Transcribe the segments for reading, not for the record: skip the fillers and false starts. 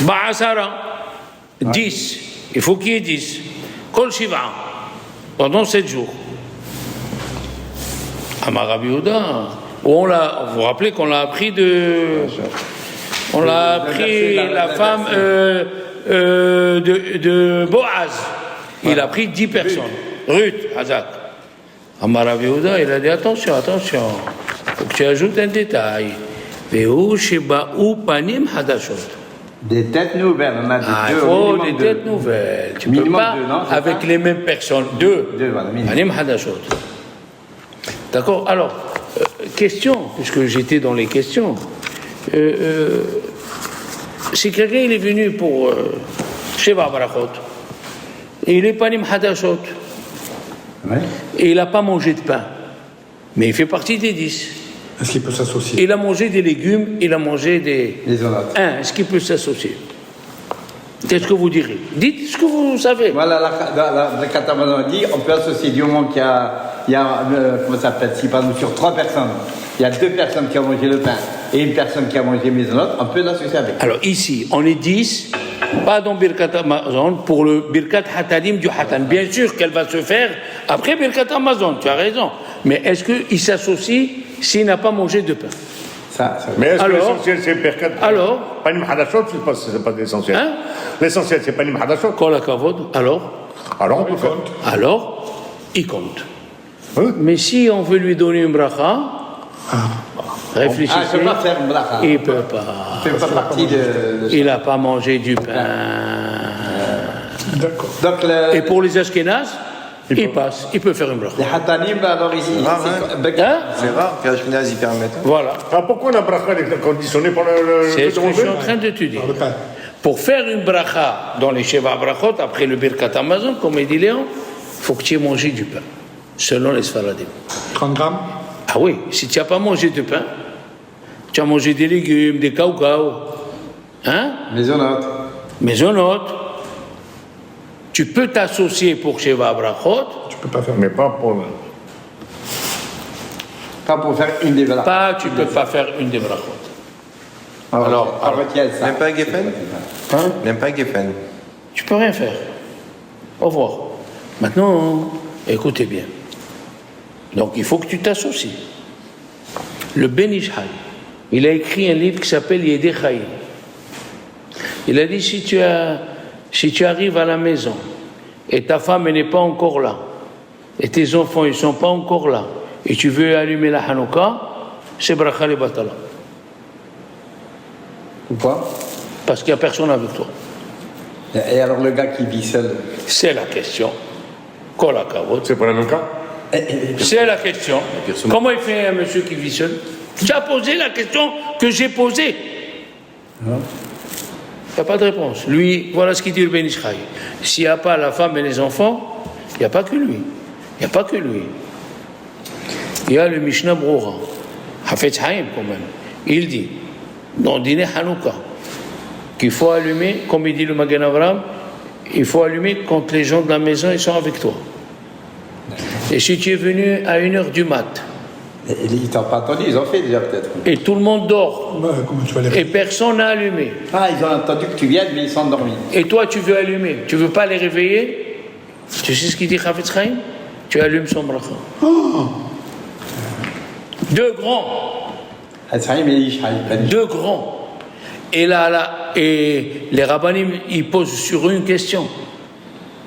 Ba'asara, 10. Il faut qu'il y ait 10. Kol Shiva, pendant 7 jours. Amar Rabbi Yehuda, vous vous rappelez qu'on l'a appris on l'a appris la femme de Boaz. Il a pris 10 personnes. Ruth, Hazak. Amar Rabbi Yehuda, il a dit attention, faut que tu ajoutes un détail. Vehu sheba'u panim hadashot. Des têtes nouvelles, on a dit il faut des têtes nouvelles. Tu ne peux pas avec les mêmes personnes. Deux, voilà, panim hadashot. D'accord. Alors, question, puisque j'étais dans les questions. Si quelqu'un il est venu pour Sheva Brachot, et il est panim hadashot, et il n'a pas mangé de pain, mais il fait partie des 10. Est-ce qu'il peut s'associer? Il a mangé des légumes, il a mangé des... Est-ce qu'il peut s'associer? Qu'est-ce que vous direz? Dites ce que vous savez. Voilà, le Katamazon dit on peut associer du moment qu'il y a comment ça s'appelle, si par exemple sur 3 personnes, il y a 2 personnes qui ont mangé le pain et une personne qui a mangé maisonnote, on peut l'associer avec. Alors ici, on est 10, pas dans Birkat Amazon, pour le Birkat Hatalim du Hatan. Bien sûr qu'elle va se faire après Birkat Amazon, tu as raison. Mais est-ce qu'il s'associe s'il n'a pas mangé de pain? Mais est-ce que l'essentiel c'est Birkat? Alors Panim Hadashot, c'est pas l'essentiel. Hein? L'essentiel c'est Panim Hadashot. Kol Hakavod. Alors on peut faire. Alors, il compte. Oui. Mais si on veut lui donner une bracha, réfléchissez. Il ne peut pas faire une bracha. Il ne peut pas. Il ne fait pas partie de il n'a pas mangé du pain. D'accord. Donc, et pour les Ashkénazes, il passe, il peut faire une bracha. Les Hatanim, alors ici, c'est rare que Ashkenaz y permettent. Voilà. Alors pourquoi la bracha est conditionnée par le C'est ce que je suis en train de te dire. Pour faire une bracha dans les Sheva Brachot, après le Birkat Amazon, comme il dit Léon, il faut que tu aies mangé du pain, selon les Sfaradim. 30 grammes? Ah oui, si tu n'as pas mangé de pain, tu as mangé des légumes, des caoutchoucs, maisonnote. Tu peux t'associer pour Sheva Brachot. Tu peux pas faire. Mais pas pour faire une des brachot. Tu peux pas faire une des brachot. Alors, Même pas Geffen? Même pas Geffen. Tu peux rien faire. Au revoir. Maintenant, écoutez bien. Donc, il faut que tu t'associes. Le Ben Ish Chai, il a écrit un livre qui s'appelle Yedei Chaim. Il a dit, si tu arrives à la maison et ta femme n'est pas encore là, et tes enfants ne sont pas encore là, et tu veux allumer la Hanouka, c'est bracha le batala. Pourquoi? Parce qu'il n'y a personne avec toi. Et alors le gars qui vit seul? C'est la question. Kol Hakavod. C'est pas le même cas? C'est la question. Comment il fait un monsieur qui vit seul? Tu as posé la question que j'ai posée. Il n'y a pas de réponse. Lui, voilà ce qu'il dit le Ben Ish Chai. S'il n'y a pas la femme et les enfants, il n'y a pas que lui. Il n'y a pas que lui. Il y a le Mishnah Broura, Hafetz Haïm quand même. Il dit, dans le dîner Hanouka, qu'il faut allumer, comme il dit le Magen Avraham, il faut allumer quand les gens de la maison ils sont avec toi. Et si tu es venu à 1h du mat, ils t'ont pas entendu, ils ont fait déjà peut-être. Et tout le monde dort. Comment tu vas les... Et personne n'a allumé. Ils ont entendu que tu viennes, mais ils sont endormis. Et toi, tu veux allumer. Tu veux pas les réveiller? Tu sais ce qu'il dit Hafetz Chaim? Tu allumes son bracha. Deux grands. Deux grands. Et là, et les rabbinim, ils posent sur une question.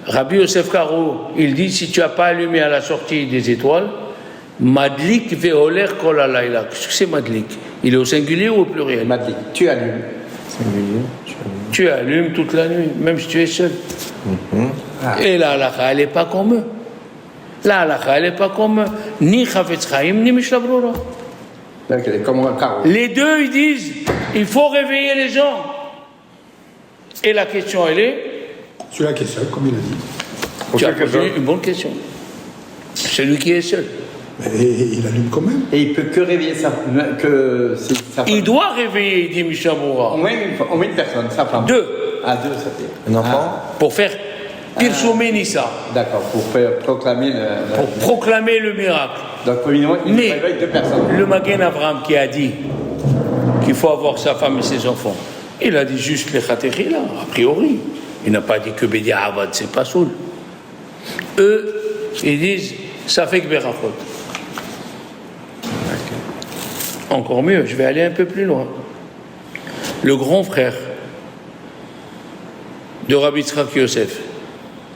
Rabbi Yosef Karo, il dit, si tu n'as pas allumé à la sortie des étoiles, Madlik ve'oler kol halayla. Qu'est-ce que c'est Madlik? Il est au singulier ou au pluriel? Madlik, tu allumes. Singulier. Tu allumes toute la nuit, même si tu es seul. Et la halakha, elle n'est pas comme eux. La halakha, elle n'est pas comme ni Hafetz Chaim, ni Mishnah Broura. Les deux, ils disent, il faut réveiller les gens. Et la question, elle est... Celui-là qui est seul, comme il a dit. Tu as posé une bonne question. Celui qui est seul. Mais il allume quand même. Et il peut que réveiller sa femme. Il doit réveiller, dit Mishnah Broura. Au moins une personne, sa femme. Deux. Deux, ça fait. Un enfant. Pour faire Pirsoumer Nissa. D'accord, pour proclamer pour proclamer le miracle. Donc, évidemment, il réveille deux personnes. Le Magen Avraham qui a dit qu'il faut avoir sa femme et ses enfants, Il a dit juste les khatechila, a priori. Il n'a pas dit que Bedi Avad, c'est pas soul. Eux, ils disent, ça fait que Berachot. Encore mieux, je vais aller un peu plus loin. Le grand frère de Rabbi Yitzhak Yosef,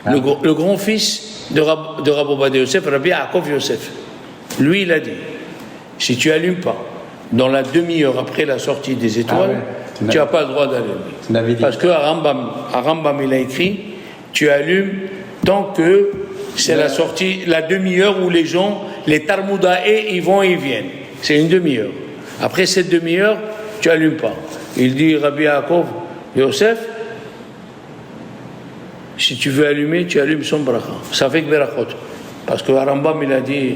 le grand fils de Rabbi Ovadia Yosef, Rabbi Yaakov Yosef, lui, il a dit, si tu allumes pas dans la demi-heure après la sortie des étoiles, tu n'as pas le droit d'allumer. Parce que à Rambam, il a écrit, tu allumes tant que c'est la sortie, la demi-heure où les gens, les Tarmoudae, ils vont et ils viennent. C'est une demi-heure. Après cette demi-heure, tu allumes pas. Il dit, Rabbi Yaakov Yosef, si tu veux allumer, tu allumes son bracha. Ça fait que Berachot. Parce que Rambam, il a dit.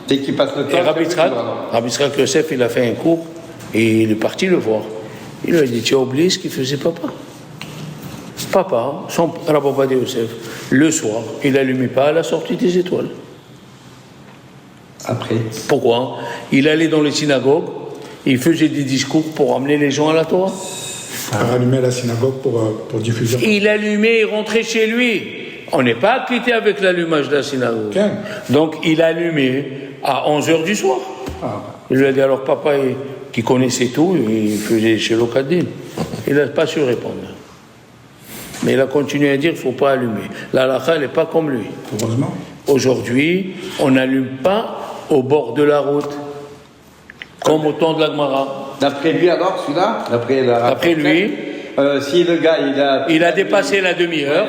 Dès qu'il passe le temps. Et Rabbi Yitzhak Yosef, il a fait un cours et il est parti le voir. Il lui a dit, tu as oublié ce qu'il faisait papa. Papa, son Rabbi Ovadia Yosef, le soir, il n'allumait pas à la sortie des étoiles. Après. Pourquoi? Il allait dans les synagogues, il faisait des discours pour amener les gens à la Torah. Allumer la synagogue pour diffuser. Il allumait et rentrait chez lui. On n'est pas quitté avec l'allumage de la synagogue. Okay. Donc il allumait à 11h du soir. Il lui a dit alors papa, qui connaissait tout, il faisait chez l'Okadin. Il n'a pas su répondre. Mais il a continué à dire qu'il ne faut pas allumer. La halakha, elle n'est pas comme lui. Heureusement. Aujourd'hui, on n'allume pas au bord de la route, comme au temps de la Gemara. D'après lui alors, celui-là, D'après lui, si le gars il a dépassé la demi-heure.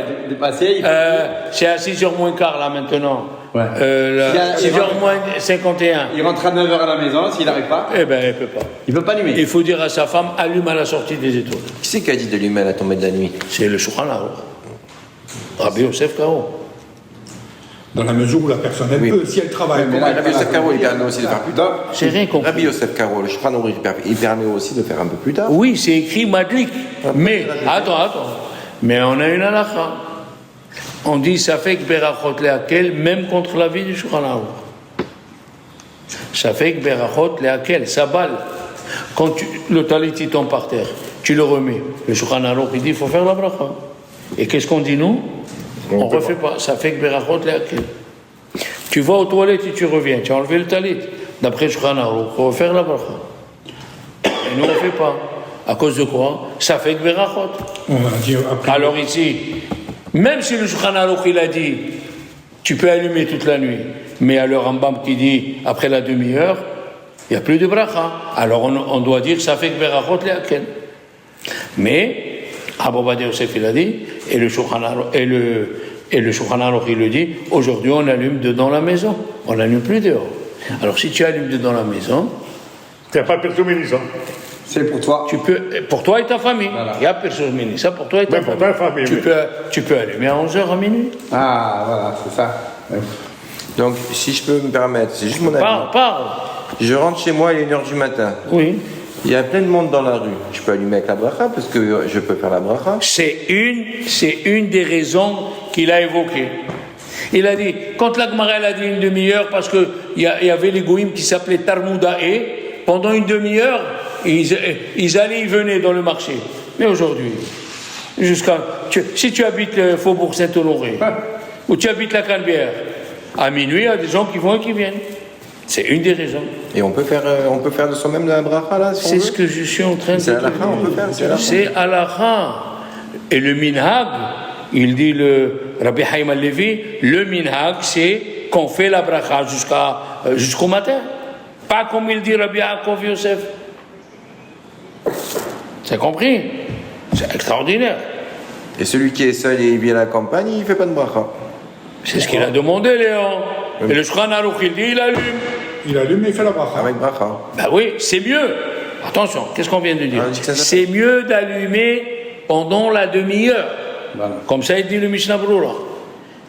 C'est à 6h moins quart là maintenant. Ouais. 6h moins 51. Il rentre à 9h à la maison, s'il n'arrive pas. Eh bien, il ne peut pas. Il ne peut pas allumer. Il faut dire à sa femme, allume à la sortie des étoiles. Qui c'est qui a dit d'allumer à la tombée de la nuit? C'est le Shulchan Aruch. Rabbi Yosef Karo. Dans la mesure où la personne, elle peut, si elle travaille. Mais là, Rabbi Yosef Karo, il permet aussi de faire plus tard. C'est rien compris. Rabbi Yosef Karo, le Shulchan Aruch, il permet aussi de faire un peu plus tard. Oui, c'est écrit Madlik. Mais, attends. Mais on a une halakha. On dit, ça fait que Berachot Leakel, même contre la vie du Shulchan Aruch. Ça fait que Berachot Leakel, ça balle. Quand le talit il tombe par terre, tu le remets. Le Shulchan Aruch, il dit, il faut faire la bracha. Et qu'est-ce qu'on dit nous? On ne refait pas. Ça fait que Berachot Leakel. Tu vas aux toilettes et tu reviens. Tu as enlevé le talit. D'après le Shulchan Aruch, il faut faire la bracha. Et nous, on ne fait pas. À cause de quoi? Ça fait que Berachot. On a dit après. Alors ici, même si le Shulchan Aruch il a dit tu peux allumer toute la nuit, mais à le Rambam qui dit après la demi-heure, il n'y a plus de bracha. Alors on doit dire ça fait que Berachot Leakel. Mais Rabbi Ovadia Yosef il a dit, et le Shulchan Aruch il le dit, aujourd'hui on allume dedans la maison, on n'allume plus dehors. Alors si tu allumes dedans la maison, tu n'as pas permis ça. C'est pour toi. tu peux, pour toi et ta famille, il n'y a personne mini, ça pour toi et ta Mais pour ta famille, tu, oui. tu peux allumer à 11h à minuit. Ah, voilà, c'est ça. Donc, si je peux me permettre, c'est juste mon avis. Parle. Je rentre chez moi, il est 1h du matin. Oui. Il y a plein de monde dans la rue. Je peux allumer avec la bracha parce que je peux faire la bracha. C'est une des raisons qu'il a évoquées. Il a dit, quand la Gemara a dit une demi-heure, parce qu'il y avait les goïms qui s'appelaient Tarmoudae, pendant une demi-heure, ils allaient, ils venaient dans le marché. Mais aujourd'hui, si tu habites le Faubourg Saint-Honoré, ou tu habites la Canebière, à minuit, il y a des gens qui vont et qui viennent. C'est une des raisons. Et on peut faire de soi-même la bracha là si on C'est veut. ce que je suis en train de dire. C'est halakha, on peut faire. C'est halakha. Et le minhag, il dit le Rabbi Haïm al-Levi, le minhag, c'est qu'on fait la bracha jusqu'au matin. Pas comme il dit Rabbi Yaakov Yosef. C'est compris? C'est extraordinaire. Et celui qui est seul et il vit à la campagne, il ne fait pas de bracha. C'est ce qu'il a demandé, Léon. Et le Shulchan Aruch, il dit, il allume. Il allume et il fait la bracha. Avec bracha. Ben oui, c'est mieux. Attention, qu'est-ce qu'on vient de dire? Ah, on dit que ça C'est mieux d'allumer pendant la demi-heure. Voilà. Comme ça, il dit le Mishnah Brura.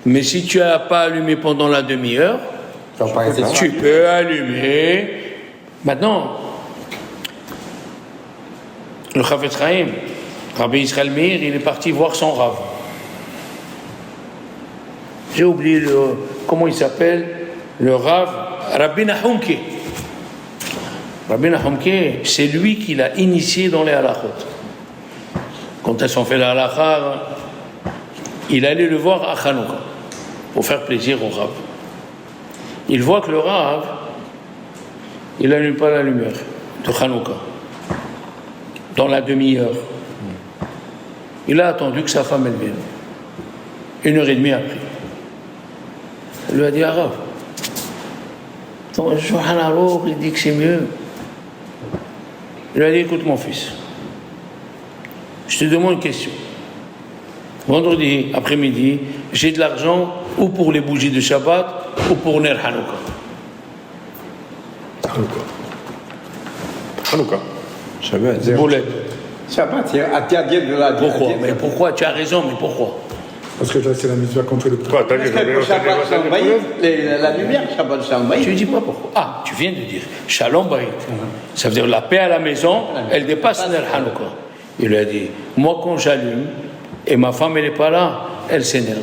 Mais si tu n'as pas allumé pendant la demi-heure, tu peux allumer. Maintenant, le Chafetz Chaim, Rabbi Israël Meir, il est parti voir son Rav. J'ai oublié comment il s'appelle, le Rav, Rabbi Nahumke. Rabbi Nahumke, c'est lui qui l'a initié dans les halachot. quand elles sont fait la halakha, il allait le voir à Hanouka pour faire plaisir au Rav. Il voit que le Rav, il n'allume pas la lumière de Hanouka dans la demi-heure. Il a attendu que sa femme elle vienne. 1h30 après. Il lui a dit, ah Rav, ton Shulchan Aruch, il dit que c'est mieux. Il lui a dit, écoute mon fils, je te demande une question. Vendredi après-midi, j'ai de l'argent ou pour les bougies de Shabbat ou pour Ner Hanouka. Hanouka. Shabbat. Boulette. Shabbat, c'est interdit de la. Pourquoi? Mais pourquoi? Tu as raison, mais pourquoi? Parce que là, c'est la mitzvah qu'on fait le Quoi, t'as dit, Parce que Shabbat Shalom Bayit, la lumière, Shabbat Shalom Bayit. Tu ne dis pas pourquoi. Ah, tu viens de dire Shalom Bayit. Ça veut dire la paix à la maison, elle dépasse Ner Hanouka. Il lui a dit, moi quand j'allume, et ma femme elle n'est pas là, elle s'énerve.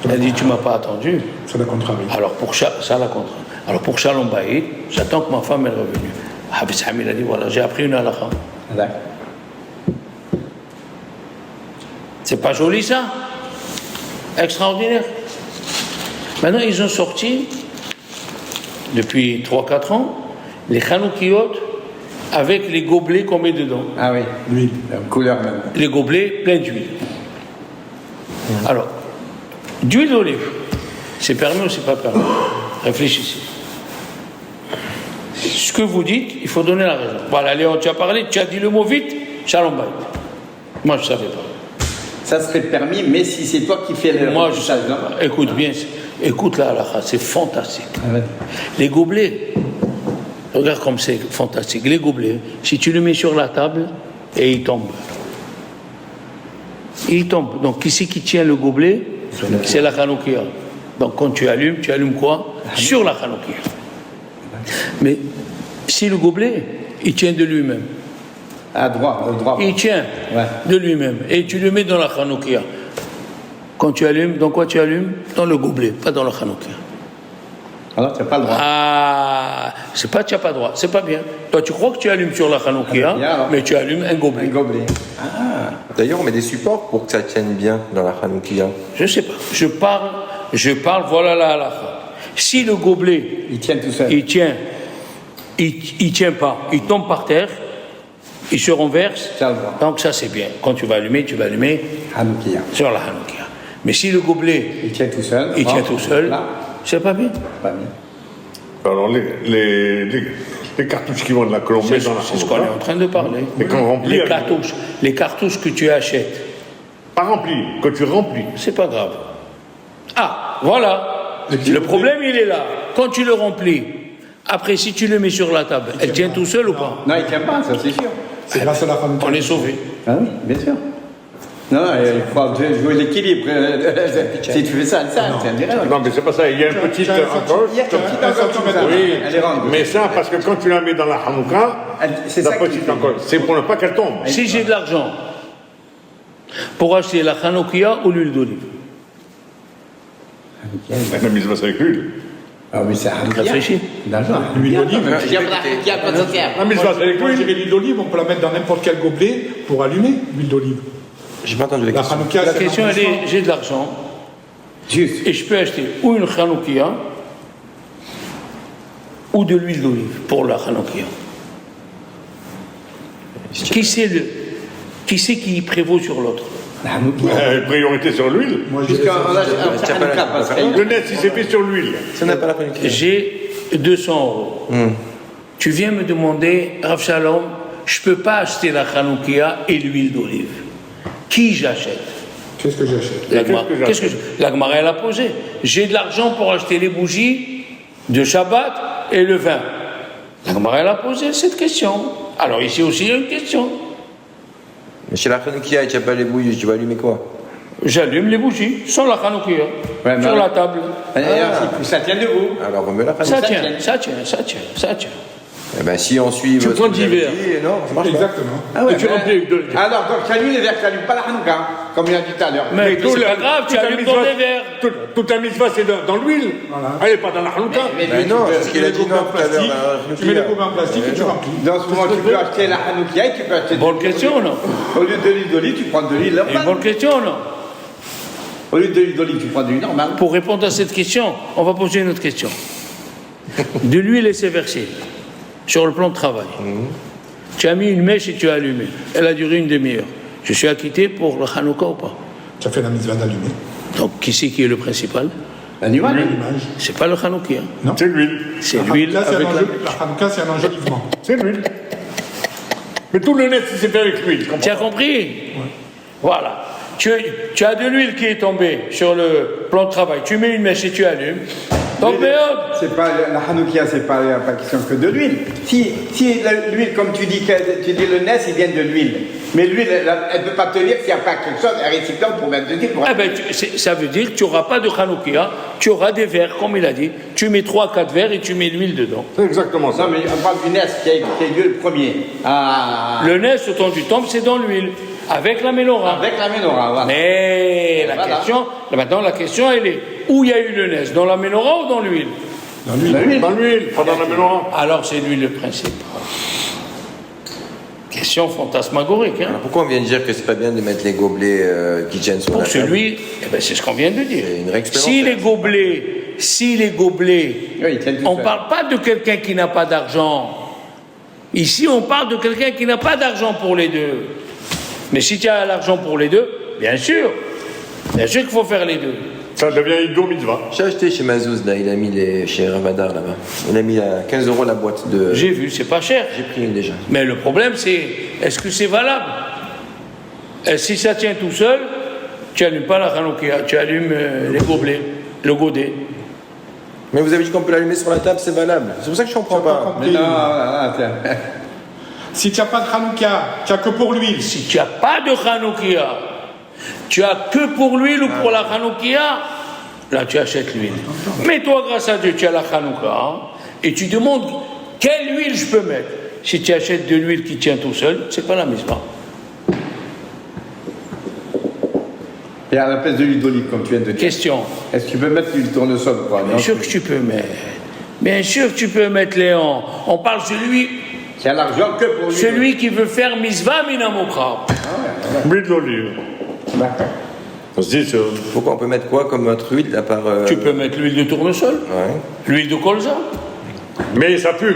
Elle dit, tu ne m'as pas attendu. C'est la contraire. Alors pour ça la contraire. Alors pour Shalom Bayit, j'attends que ma femme est revenue. Hafiz Hamid a dit, voilà, j'ai appris une halakha. D'accord. C'est pas joli ça? Extraordinaire. Maintenant ils ont sorti, depuis 3-4 ans, les Chanoukiyot avec les gobelets qu'on met dedans. Ah oui, l'huile, couleur même. Les gobelets pleins d'huile. Alors, d'huile d'olive, c'est permis ou c'est pas permis? Réfléchissez. Ce que vous dites, il faut donner la raison. Voilà, Léon, tu as parlé, tu as dit le mot vite, Shalom Bayit. Moi, je ne savais pas. Ça serait permis, mais si c'est toi qui fais le. Moi, je ne savais pas. Écoute bien, écoute la halakha, c'est fantastique. Ah ouais. Les gobelets, regarde comme c'est fantastique. Les gobelets, si tu le mets sur la table, et il tombe. Il tombe. Donc, qui c'est qui tient le gobelet? C'est la Hanoukia. Donc, quand tu allumes quoi? Sur la Hanoukia. Mais si le gobelet, il tient de lui-même. À droit. Il tient de lui-même. Et tu le mets dans la Hanoukia. Quand tu allumes, dans quoi tu allumes? Dans le gobelet, pas dans la Hanoukia. Alors, tu n'as pas le droit. Ah, c'est pas tu n'as pas droit, c'est pas bien. Toi, tu crois que tu allumes sur la Hanoukia, mais tu allumes un gobelet. Un gobelet. D'ailleurs, on met des supports pour que ça tienne bien dans la Hanoukia. Je sais pas. Je parle, voilà la halakha. Si le gobelet, Il tient tout seul. il tient pas, il tombe par terre, il se renverse, Ça, le droit. donc ça c'est bien. Quand tu vas allumer Hanoukia. sur la Hanoukia. Mais si le gobelet, Il tient tout seul. il tient tout seul, Là, c'est pas bien. pas bien. Alors, les cartouches qui vont de la Colombie C'est dans la ce qu'on est en train de parler. Et qu'on remplit avec- Les cartouches que tu achètes, Pas rempli, que tu remplis. c'est pas grave. Ah, voilà. Le problème, il est là. Quand tu le remplis, après, si tu le mets sur la table, elle tient tout seul ou pas? Non, il ne tient pas, ça c'est sûr. C'est grâce à la Hanouka. On est sauvé. Ah oui, bien sûr. Non, il faut jouer l'équilibre. Si tu fais ça, c'est intéressant. Non, mais c'est pas ça, il y a une petite encoche. Il y a une petite encoche comme ça. Oui, Elle est ronde. mais ça, parce que quand tu la mets dans la Hanouka, C'est la ça qui petite fait. encoche, c'est pour ne pas qu'elle tombe. Si j'ai de l'argent pour acheter la Hanoukia ou l'huile d'olive, La mise va avec l'huile. Ah oui, c'est un réfléchis. D'accord. L'huile d'olive. La mise va avec Quand l'huile. j'ai l'huile d'olive, on peut la mettre dans n'importe quel gobelet pour allumer l'huile d'olive. J'ai pas entendu la La question. Hanouka, La c'est question, elle est, j'ai de l'argent Juste. et je peux acheter ou une Hanoukia ou de l'huile d'olive pour la Hanoukia. Qui c'est qui prévaut sur l'autre? Priorité sur l'huile. Moi, je Puisqu'on a un cas, parce que Le net, si c'est fait sur l'huile. Ça n'a pas la Hanoukia. J'ai 200 €. Tu viens me demander, Rav Shalom, je ne peux pas acheter la Hanoukia et l'huile d'olive. Qui j'achète? Qu'est-ce que j'achète? Qu'est-ce que la Gemara, elle a posé? J'ai de l'argent pour acheter les bougies de Shabbat et le vin. La Gemara, elle a posé cette question. Alors ici aussi, il y a une question. Mais chez la Hanoukia, tu n'as pas les bougies, tu vas allumer quoi? J'allume les bougies sans la Hanoukia Ouais, sur mais- la table. ça tient debout. Alors, on met la Ça Hanoukia. tient, ça tient, ça tient, ça tient. Eh ben, si on suit. Tu ce prends que vous avez divers. dit, non, ça marche pas. Exactement. Ah ouais, Et tu remplis avec de- Alors, donc, tu allumes les verres, tu n'allumes pas la Hanouka, comme il a dit tout à l'heure. Mais tout c'est le- pas grave, tu toute la allumes mitzvah- dans des verres. Toute la mitzvah, c'est dans l'huile. Elle n'est pas dans la Hanouka. Ben non, c'est ce qu'il a dit non tout à l'heure. Tu mets les gourdes en plastique et tu remplis. Dans ce moment, tu peux acheter la Hanoukia et tu peux acheter Bonne question, non? Au lieu de l'huile d'olive, tu prends de l'huile Une bonne question, non? Au lieu de l'huile d'olive, tu prends de l'huile normale. Pour répondre à cette question, on va poser une autre question. De l'huile s'est versée sur le plan de travail. Tu as mis une mèche et tu as allumé. Elle a duré une demi-heure. Je suis acquitté pour le Hanouka ou pas? Tu as fait la mitzvah d'allumer. Donc, qui c'est qui est le principal? L'animal. L'image. C'est pas le Hanouka. Hein. C'est l'huile. C'est La l'huile Hanouka, c'est avec un la enjeu- la Hanouka, c'est un enjolivement. C'est l'huile. Mais tout le net, c'est fait avec l'huile. Tu as compris? Voilà. Tu as de l'huile qui est tombée sur le plan de travail. Tu mets une mèche et tu allumes. Donc, méode. C'est pas la Hanoukia, c'est pas question que de l'huile. Si l'huile, comme tu dis le nes, il vient de l'huile. Mais l'huile, elle ne peut pas tenir s'il n'y a pas quelque chose, un récipient pour mettre dedans. Eh ben, ça veut dire que tu n'auras pas de Hanouka, tu auras des verres, comme il a dit. Tu mets 3-4 verres et tu mets l'huile dedans. C'est exactement ça. Non, mais on parle du nes qui a lieu le premier. Ah, Le nez, au temps du temple, c'est dans l'huile, avec la menorah. avec la menorah, voilà. Mais maintenant, la question, elle est où il y a eu le nez? Dans la menorah ou dans l'huile? Dans l'huile. Dans l'huile, pas dans la menorah. Alors, c'est l'huile le principe. Question fantasmagorique. Hein? Alors, pourquoi on vient de dire que c'est pas bien de mettre les gobelets qui tiennent sur Pour la table? celui, eh ben, c'est ce qu'on vient de dire. C'est une règle Si les gobelets, Oui, ils tiennent tout on ne seul. parle pas de quelqu'un qui n'a pas d'argent. Ici, on parle de quelqu'un qui n'a pas d'argent pour les deux. Mais si tu as l'argent pour les deux, bien sûr qu'il faut faire les deux. Ça devient Ido Mitzvah. J'ai acheté chez Mazouz, là, il a mis chez Ramadar là-bas. Il a mis à 15 € la boîte de. J'ai vu, c'est pas cher. J'ai pris une déjà. Mais le problème, c'est est-ce que c'est valable? Et si ça tient tout seul, tu n'allumes pas la Hanouka, tu allumes les gobelets, le godet. Mais vous avez dit qu'on peut l'allumer sur la table, c'est valable. C'est pour ça que je comprends pas. Mais non, tiens. Si tu n'as pas de Hanouka, tu n'as que pour l'huile. Si tu n'as pas de Hanouka, tu as que pour l'huile ou pour la Hanouka, là tu achètes l'huile. Mais toi, grâce à Dieu, tu as la Hanouka hein, et tu demandes quelle huile je peux mettre. Si tu achètes de l'huile qui tient tout seul, c'est pas la mitzvah. Et à la place de l'huile d'olive, comme tu viens de dire. Question. Est-ce que tu peux mettre l'huile tournesol ou pas? Bien sûr que tu peux mettre. Bien sûr que tu peux mettre Léon. On parle Qui a l'argent que pour l'huile. celui qui veut faire mitzvah minamokra. L'huile d'olive. D'accord. On se dit, c'est- Pourquoi on peut mettre quoi comme autre huile à part. Tu peux mettre l'huile de tournesol, Ouais. l'huile de colza. mais ça pue.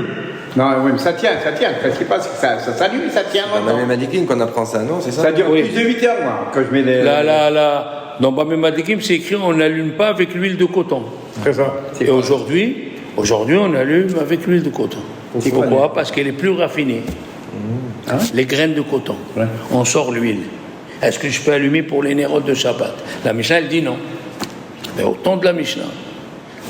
Non, oui, mais ça tient. Le principal, c'est que ça s'allume, ça tient Dans la longtemps. même Adikin qu'on apprend ça, non? C'est ça? Ça dure Oui. plus de 8 heures, moi, quand je mets les. Dans Bamé Madikim, c'est écrit on n'allume pas avec l'huile de coton. C'est ça. Et aujourd'hui, on allume avec l'huile de coton. Pourquoi? Parce qu'elle est plus raffinée. Les graines de coton. Ouais. On sort l'huile. Est-ce que je peux allumer pour les nérodes de Shabbat? La Mishnah, elle dit non. Mais au temps de la Mishnah.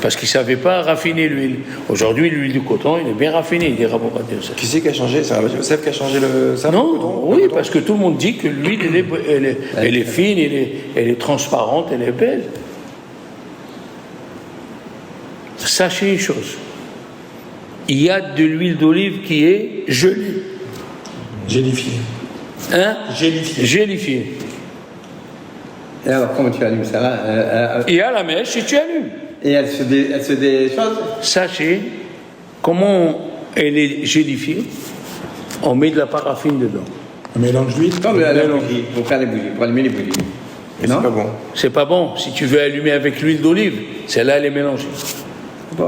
Parce qu'ils ne savaient pas raffiner l'huile. Aujourd'hui, l'huile de coton, il est bien raffiné, il dit Rabbi Ovadia Yosef. Qui c'est qui a changé? C'est Rabbi Yosef qui a changé ça? Non, oui, parce que tout le monde dit que l'huile, elle est fine, elle est transparente, elle est belle. Sachez une chose, il y a de l'huile d'olive qui est gelée. Gélifié. Hein? Gélifié. Gélifiée. Et alors, comment tu allumes ça là Il y a la mèche et tu allumes. Et elle se des choses. Sachez comment elle est gélifiée. On met de la paraffine dedans. Un mélange d'huile. Comme la bougie, pour faire les bougies, pour allumer les bougies. Mais c'est pas bon. C'est pas bon. Si tu veux allumer avec l'huile d'olive, celle-là, elle est mélangée. Bon.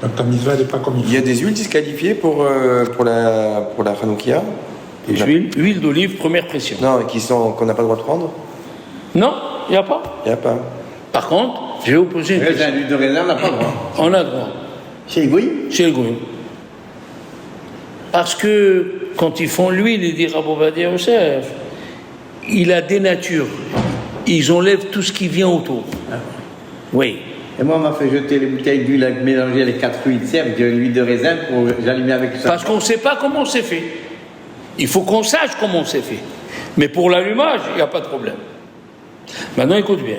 Donc ta mitzvah, elle n'est pas comme il Il y a des huiles disqualifiées pour la Hanoukia? Les huile d'olive, première pression. Non, qu'on n'a pas le droit de prendre? Non, il n'y a pas. Il n'y a pas. Par contre, je vais vous poser une question. L'huile de raisin, on n'a pas le droit. On a droit. Chez les Gouilles. Chez le Goïm. Parce que quand ils font l'huile, il dit Rabbi Ovadia Yosef, il a des natures. Ils enlèvent tout ce qui vient autour. Oui. Et moi, on m'a fait jeter les bouteilles d'huile avec mélanger les 4 huiles de avec de l'huile de raisin pour j'allumer avec ça. Parce qu'on ne sait pas comment c'est fait. Il faut qu'on sache comment c'est fait. Mais pour l'allumage, il n'y a pas de problème. Maintenant, écoute bien.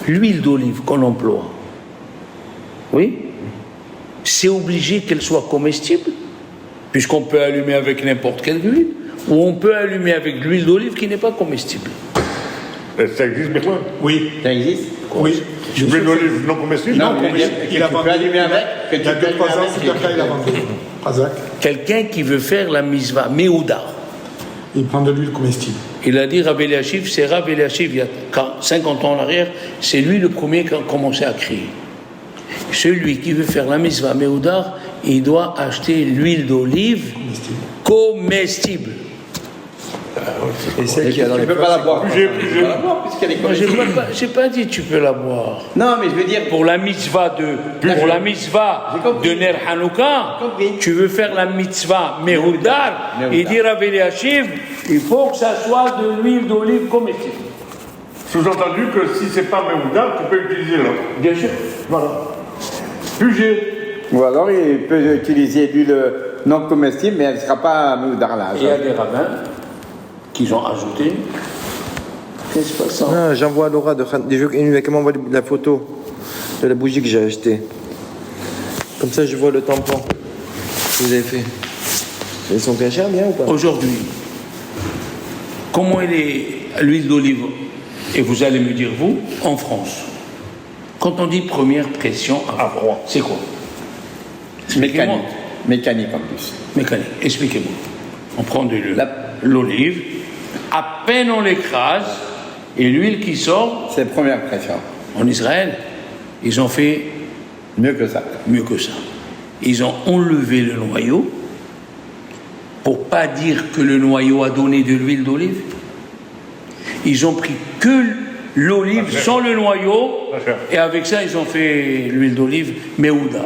L'huile d'olive qu'on emploie, oui, c'est obligé qu'elle soit comestible, puisqu'on peut allumer avec n'importe quelle huile, ou on peut allumer avec l'huile d'olive qui n'est pas comestible. Ça existe, Bertrand? Oui, Ça existe? oui. Je veux l'olive non comestible? Non, mais mais que il tu a peux vendu. allumer avec, que Il tu y a peux 2-3 ans, allumer Superka, il a vendu. Razak, Quelqu'un qui veut faire la misva Meouda, il prend de l'huile comestible. il a dit Rav Eliashiv, c'est Rav Eliashiv, il y a 50 ans en arrière, c'est lui le premier qui a commencé à crier. Celui qui veut faire la misva Meouda, il doit acheter l'huile d'olive comestible. Et celle qui a dans Tu les peux pas la boire. Plus j'ai- Tu peux pas la boire puisqu'elle est Moi, comestible. j'ai pas dit tu peux la boire. Non, mais je veux dire, Pour la mitzvah J'ai compris. de Ner Hanouka, J'ai compris. tu veux faire la mitzvah Mehoudar, Mehoudar. il dit Rav Eliashiv, il faut que ça soit de l'huile d'olive comestible. Sous-entendu que si c'est pas Meouda, tu peux utiliser l'autre. Bien sûr. Voilà. Plus j'ai. ou alors il peut utiliser l'huile non comestible, mais elle ne sera pas Meoudar là. Il y a des rabbins qui ont ajouté. Qu'est-ce qui se passe ça? Ah, j'envoie à Laura des jeux, elle m'envoie la photo de la bougie que j'ai achetée. Comme ça, je vois le tampon que vous avez fait. Ils sont bien chers, bien ou pas? Aujourd'hui, comment elle est l'huile d'olive? Et vous allez me dire, vous, en France, quand on dit première pression à froid, c'est quoi? Expliquez-moi. Mécanique. Mécanique en plus. Mécanique. Expliquez-moi. On prend de l'olive, à peine on l'écrase, et l'huile qui sort, C'est première pression. en Israël, ils ont fait Mieux que ça. mieux que ça. Ils ont enlevé le noyau, pour pas dire que le noyau a donné de l'huile d'olive. Ils ont pris que l'olive sans le noyau, et avec ça, ils ont fait l'huile d'olive Meouda.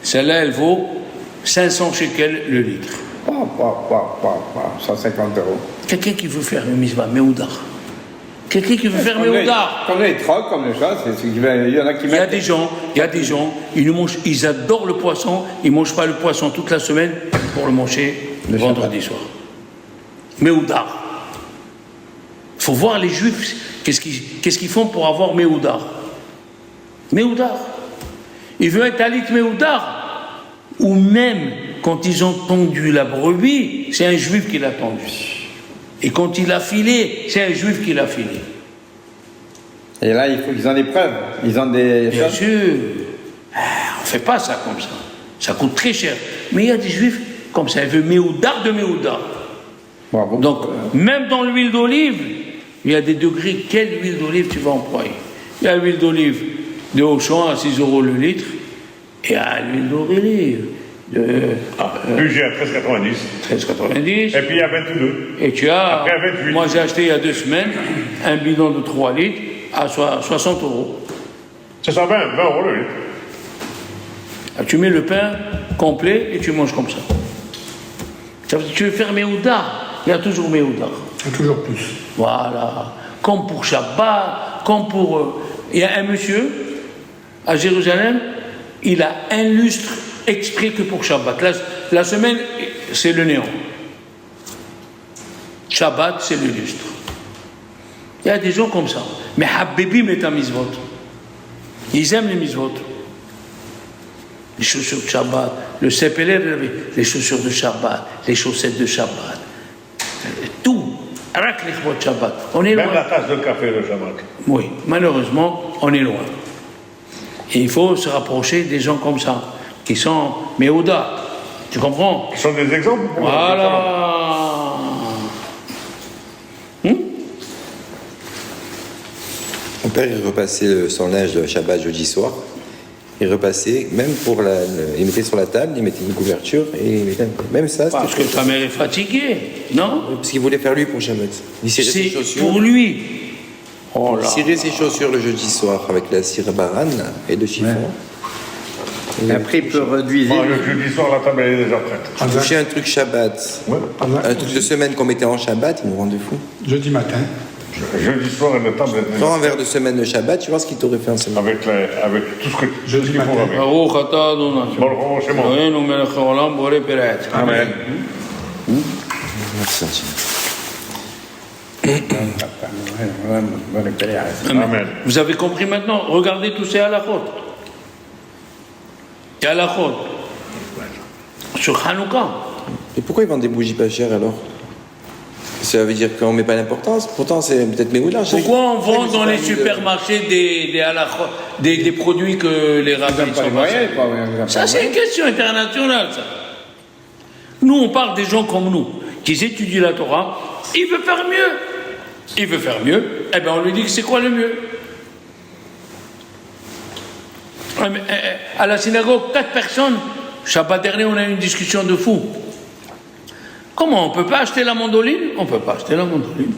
Celle-là, elle vaut 500 shekels le litre. 150 euros. Quelqu'un qui veut faire une misva Meouda. Quelqu'un qui veut faire Meouda. Comme les trocs, comme les choses, il y en a qui Il y a mettent. des gens, ils adorent le poisson, ils ne mangent pas le poisson toute la semaine pour le manger le vendredi soir. Meouda. Il faut voir les juifs, qu'est-ce qu'ils font pour avoir Meouda. Meouda. Il veut un talit Meouda. Ou même, quand ils ont tendu la brebis, c'est un juif qui l'a tendu. Et quand il a filé, c'est un juif qui l'a filé. Et là, il faut qu'ils aient des preuves. Ils ont des Bien choses. sûr. On ne fait pas ça comme ça. Ça coûte très cher. Mais il y a des juifs comme ça. Ils veulent Meouda de Meouda. Bravo. Donc, même dans l'huile d'olive, il y a des degrés. Quelle huile d'olive tu vas employer? Il y a l'huile d'olive de Auchan à 6 euros le litre. Et à l'huile d'olive de Plus j'ai à 13,90. 13,90. Et puis à 22. Et tu as, Après, à 28. moi j'ai acheté il y a 2 semaines, un bidon de 3 litres à 60 euros. C'est 20 euros le litre. Ah, tu mets le pain complet et tu manges comme ça. Ça veut dire que tu veux faire Meouda, il y a toujours Meouda. Toujours plus. Voilà. Comme pour Shabbat, comme pour... il y a un monsieur à Jérusalem, il a un lustre exprès que pour Shabbat. La semaine, c'est le néant. Shabbat, c'est le lustre. Il y a des gens comme ça. Mais Habibi met un misvot. Ils aiment les misvot. Les chaussures de Shabbat, le CPLR, les chaussures de Shabbat, les chaussettes de Shabbat. Tout. Rak l'echvot Shabbat. On est Même loin. la tasse de café le Shabbat. Oui, malheureusement, on est loin. Et il faut se rapprocher des gens comme ça, qui sont Meouda. Tu comprends? Ce sont des exemples pour Voilà. Mon père, il repassait son linge de Shabbat jeudi soir. Il repassait, même pour il mettait sur la table, il mettait une couverture, et il mettait, même ça, c'était Parce que ta mère est fatiguée, non? parce qu'il voulait faire lui pour Shabbat. Il cirait ses C'est chaussures. pour lui. Oh Il là. cirait ses chaussures le jeudi soir avec la cire barane et le chiffon. Et après, il peut réduire. Moi, le jeudi soir, la table elle est déjà prête. J'ai touché un truc Shabbat. Ouais. Un truc de semaine qu'on mettait en Shabbat, ils nous rendent fou. Jeudi matin. Jeudi soir, la table elle est Prends un verre de semaine de Shabbat, tu vois ce qu'il t'aurait fait en semaine. avec tout ce Jeudi qu'il faut matin. avec. Baruch atah Adonai. Bon, le rebranchement. Eloheinu melech haolam borei peret. Amen. Merci. Amen. Vous avez compris maintenant? Regardez tous ces halakhot. Il y a la chôte. Sur Hanouka. Et pourquoi ils vendent des bougies pas chères alors? Ça veut dire qu'on met pas d'importance. Pourtant, c'est peut-être mégoulard. Pourquoi on vend dans les supermarchés des produits que les rabbins ne sont pas chers? Ça, c'est une question internationale, ça. Nous, on parle des gens comme nous, qui étudient la Torah. Il veut faire mieux. Il veut faire mieux. Eh bien, on lui dit que c'est quoi le mieux? À la synagogue, 4 personnes. Shabbat dernier, on a eu une discussion de fou. Comment on ne peut pas acheter la mandoline? On ne peut pas acheter la mandoline.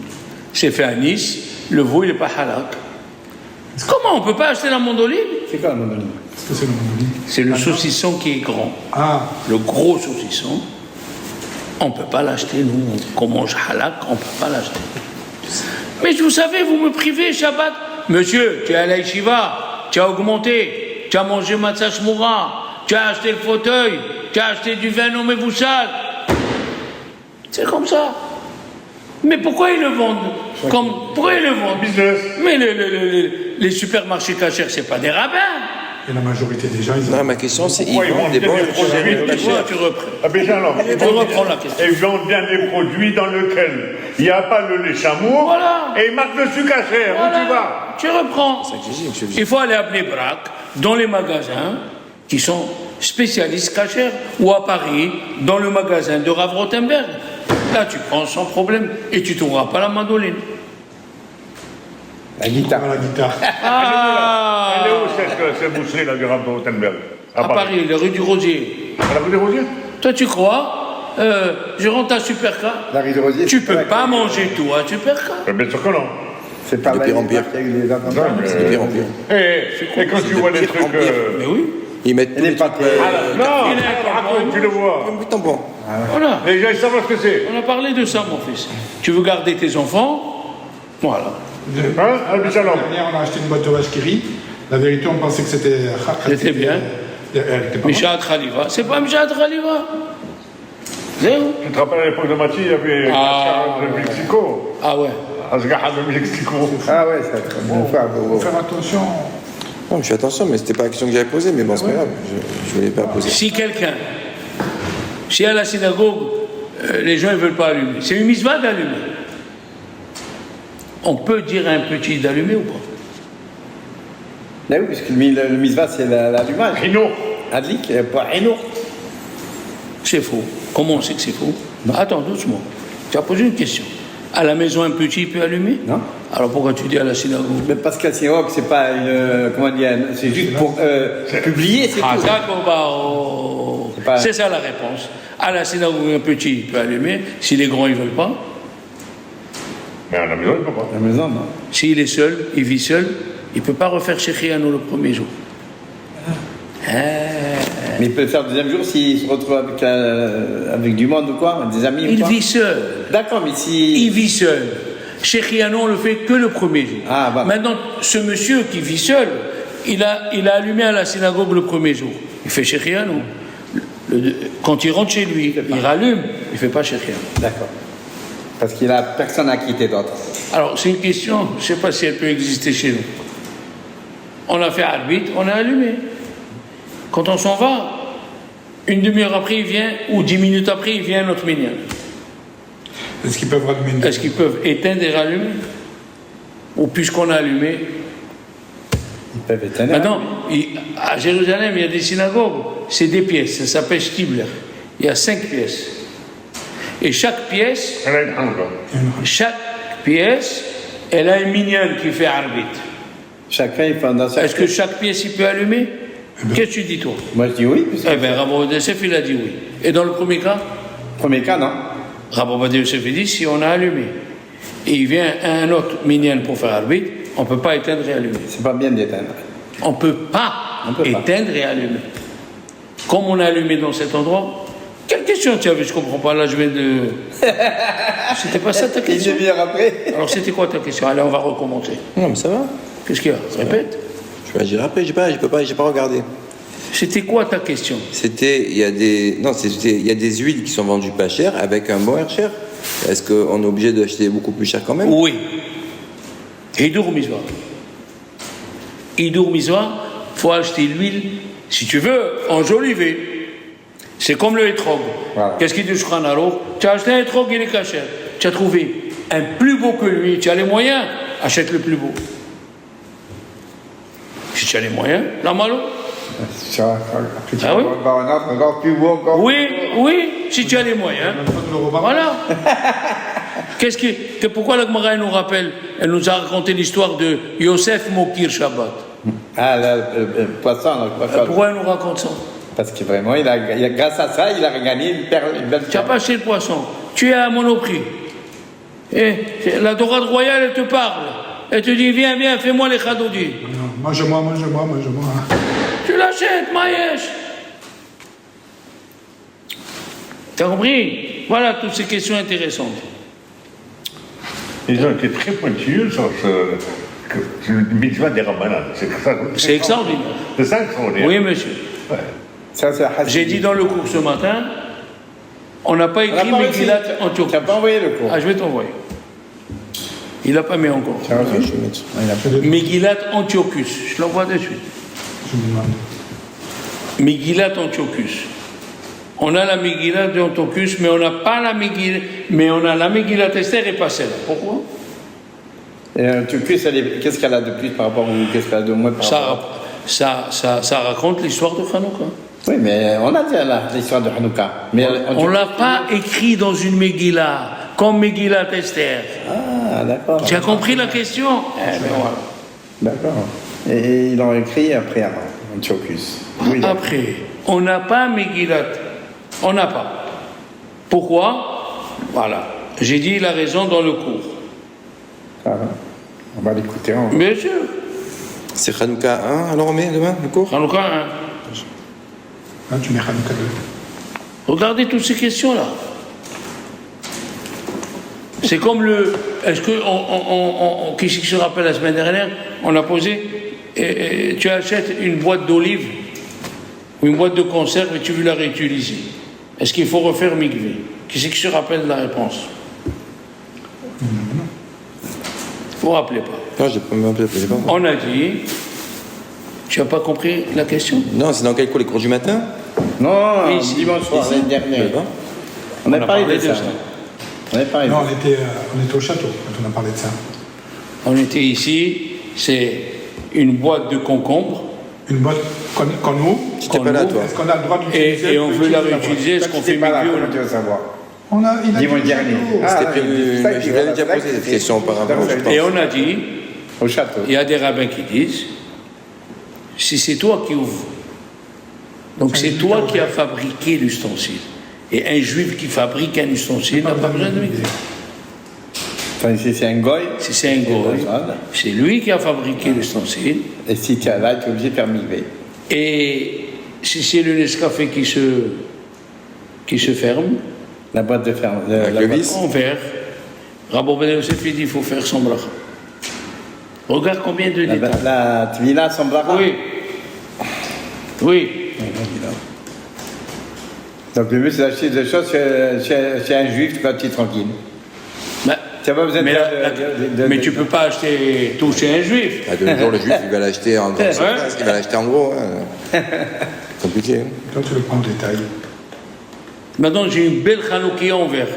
C'est fait à Nice, le veau il n'est pas halak. Comment on ne peut pas acheter la mandoline? C'est quoi la mandoline? Qu'est-ce que c'est le mandoline? C'est le saucisson qui est grand. Ah, Le gros saucisson. On ne peut pas l'acheter, nous. On mange halak, on ne peut pas l'acheter. Mais vous savez, vous me privez Shabbat. Monsieur, tu es à la yeshiva, tu as augmenté, tu as mangé matzah shmura, tu as acheté le fauteuil, tu as acheté du vin non mais vous sale. C'est comme ça. Mais pourquoi ils le vendent pourquoi ils le vendent? Business. Mais les supermarchés cachers, c'est pas des rabbins. et la majorité des gens, ils Non, ont... ma question, c'est ils Pourquoi ils vendent vendent des bien bons des produits pas Toi, chers. tu reprends. Ah ben alors, Tu reprends la question. et ils vendent bien des produits dans lesquels il n'y a pas le lait chamois, Voilà. et ils marquent dessus cachère. Où tu vas? Tu reprends. C'est ça que j'ai dit, monsieur. Il faut aller à Bnei Brak, dans les magasins qui sont spécialistes cachers, ou à Paris, dans le magasin de Rav Rothenberg. Là, tu prends sans problème et tu ne trouveras pas la mandoline. La guitare. Dans la guitare. Ah, Elle est où cette boucherie là du Rav de Rothenberg? à Paris, la rue du Rosier. À la rue des Rosiers? Toi, tu crois je rentre à Supercar. La rue de Rosier. Tu peux pas manger tout à Supercar. Bien sûr que non. C'est pas De la pire en pire. guitare qui a eu des attentats. Non, mais- C'est de pire en pire. Et quand tu vois des trucs. Mais oui. Ils mettent Et tous les les trucs. pâtés. Non, Il est raconte, tu le vois. Oui, tampon. Voilà. Les gens ils savent ce que c'est. On a parlé de ça, mon fils. Tu veux garder tes enfants? Voilà. Hein, Al Shalom. L'année dernière, on a acheté une boîte de vache qui rit. La vérité, on pensait que c'était... C'était bien. Elle était pas mal. Mishat Khalifa. C'est pas Mishat Khalifa. Zéro. Tu te rappelles à l'époque de Mathis, il y avait Ah. le Mexico. Ah ouais. Asgahad de Mexico. Ah ouais, c'est très bon. Faut faire attention. Non, je fais attention, mais c'était pas la question que j'avais posée, mais bon, c'est pas grave. Je voulais pas poser. Si à la synagogue, les gens ne veulent pas allumer, c'est une mitzvah d'allumer. On peut dire à un petit d'allumer ou pas? Là oui, puisque le misva c'est l'allumage. Rino. Adlik, pas Rino. C'est faux. Comment on sait que c'est faux? Attends, doucement. Tu as posé une question. À la maison, un petit peut allumer? Non. Alors pourquoi tu dis à la synagogue? Mais parce qu'à synagogue, c'est pas une. Comment dire? C'est juste pour publier, c'est Ah, tout. d'accord, bah, oh. C'est pas- C'est ça la réponse. À la synagogue, un petit peut allumer. Si les grands ne veulent pas, Mais à la maison, il ne peut pas. À la maison, non. s'il est seul, il vit seul, il ne peut pas refaire Shechianu le premier jour. Mais il peut le faire le deuxième jour s'il se retrouve avec du monde ou quoi, des amis ou Il quoi. vit seul. D'accord, mais si. Il vit seul. Shechianu, on le fait que le premier jour. Ah, voilà. Maintenant, ce monsieur qui vit seul, il a allumé à la synagogue le premier jour. Il fait Shechianu. Quand il rentre chez lui, il rallume, il ne fait pas Shechianu. D'accord. Parce qu'il a personne à quitter d'autre. Alors, c'est une question, je ne sais pas si elle peut exister chez nous. On a fait arbitre, on a allumé. Quand on s'en va, une demi-heure après, il vient, ou 10 minutes après, il vient un autre minyan. Est-ce qu'ils peuvent rallumer une... Est-ce qu'ils peuvent éteindre et rallumer? Ou puisqu'on a allumé? Ils peuvent éteindre. Maintenant, à Jérusalem, il y a des synagogues, c'est des pièces, ça s'appelle Stibler. Il y a 5 pièces. Et chaque pièce, Elle a une encore. elle a un minyan qui fait arbitre. Chacun, il fait dans sa. Est-ce que chaque pièce, il peut allumer? Qu'est-ce que tu dis, toi? Moi, je dis oui, puisque. Eh bien, Rabbi Ovadia Yosef, il a dit oui. Et dans le premier cas, Premier cas, non. Rabbi Ovadia Yosef, il dit si on a allumé, et il vient un autre minyan pour faire arbitre, on ne peut pas éteindre et allumer. C'est pas bien d'éteindre. On ne peut pas On peut pas. éteindre et allumer. Comme on a allumé dans cet endroit, quelle question tu avais? Je ne comprends pas, là je viens de... C'était pas ça ta Une question? demi-heure après. Alors c'était quoi ta question? Allez, on va recommencer. Non, mais ça va. Qu'est-ce qu'il y a? Répète. Je vais dire après, j'ai pas regardé. C'était quoi ta question? Il y a des huiles qui sont vendues pas chères avec un bon air cher. Est-ce qu'on est obligé d'acheter beaucoup plus cher quand même? Oui. Hidour Mizvah. Hidour Mizvah, il faut acheter l'huile, si tu veux, enjoliver. C'est comme le hétrog. Voilà. Qu'est-ce qu'il dit Shulchan Aruch? Tu as acheté un hétrog, il est caché. Tu as trouvé un plus beau que lui, tu as les moyens, achète le plus beau. Si tu as les moyens, la malo. Après, tu Ah oui? vas en offre encore plus beau, encore Oui, oui, si tu as les moyens. Voilà. Pourquoi la Gemara nous rappelle, elle nous a raconté l'histoire de Yosef Mokir Shabbat. Ah, le poisson, le poisson. Pourquoi elle nous raconte ça? Parce que vraiment, grâce à ça, il a gagné une belle Tu n'as pas acheté le poisson, tu es à Monoprix. Et la dorade royale, elle te parle. Elle te dit, viens, fais-moi les chadoudi. Mange-moi. Tu l'achètes, Maïesh. T'as compris? Voilà toutes ces questions intéressantes. Ils ont été très pointilleux sur le mitzvah des Rabbanan. C'est extraordinaire. C'est ça extraordinaire. Oui, monsieur. Ouais. Ça, c'est J'ai dit dans le cours ce matin, on n'a pas écrit Megillat Antiochus. Tu n'as pas envoyé le cours. Ah, je vais t'envoyer. Il n'a pas mis encore. Tiens, je vais mettre. Megillat Antiochus. Je l'envoie de suite. Je me demande. Megillat Antiochus. On a la Megillat d'Antiochus, mais on n'a pas la Megillat, mais on a la Megillat Esther et pas celle-là. Pourquoi? Qu'est-ce qu'elle a de plus par rapport ou qu'est-ce qu'elle a de moins par rapport Ça raconte l'histoire de Hanouka. Oui, mais on a dit là l'histoire de Hanouka. Mais On ne l'a pas écrit dans une Megillah, comme Megillat Esther. Ah, d'accord. Tu as compris la question? Eh ben voilà. D'accord. Et ils l'ont écrit après Antiochus. Oui, Après, on n'a pas Megillat. On n'a pas. Pourquoi? Voilà. J'ai dit la raison dans le cours. On va l'écouter. Bien sûr. C'est Hanouka 1, alors on met demain le cours? Hanouka 1. Là, tu mets Hanouka 2. Regardez toutes ces questions-là. C'est comme le... Est-ce que... Qui se rappelle la semaine dernière, on a posé... tu achètes une boîte d'olives ou une boîte de conserve et tu veux la réutiliser. Est-ce qu'il faut refaire mikvé? Qui c'est qui se rappelle de la réponse? Vous ne vous rappelez pas? Non, je ne me rappelle pas. On a dit... Tu n'as pas compris la question? Non, c'est dans quel cours? Les cours du matin? Non, Ici. dimanche soir, l'année dernière. On a parlé de ça. On a parlé de Non, ça. on était au château quand on a parlé de ça. On était ici, c'est une boîte de concombres. Une boîte qu'on ouvre. Tu n'étais pas là, toi. Est-ce qu'on a le droit d'utiliser? Et on veut la réutiliser, est-ce qu'on fait C'est pas là, mikvé ou comment non? tu veux savoir? Il a Dimanche dit au dernier. château. C'était prévu, je l'avais déjà posé cette question auparavant, je pense. Et on a dit, Au château. il y a des rabbins qui disent, si c'est toi qui ouvres, donc c'est toi qui as fabriqué l'ustensile. Et un juif qui fabrique un ustensile n'a pas besoin de mikvé. Enfin, si c'est un goy, Si c'est un goy, c'est lui qui a fabriqué l'ustensile. et si tu es là, tu es obligé de faire mikvé. Et si c'est le Nescafé qui se ferme, La boîte de ferme. Avec le vis? en verre, Rabbi Ben Yosef il dit il faut faire son bracha. Regarde combien de détails. La tvila sans bracha. Oui. Oui. Donc le but c'est d'acheter des choses chez un juif quand tu es tranquille. Ben, Tu n'as pas besoin mais de mais tu ne peux pas acheter tout chez un juif. De nos jours, le juif, il va l'acheter en grande surface, il va l'acheter en gros. Hein. Compliqué. Hein. Toi, tu le prends en détail. Maintenant, j'ai une belle Hanoukia en verre.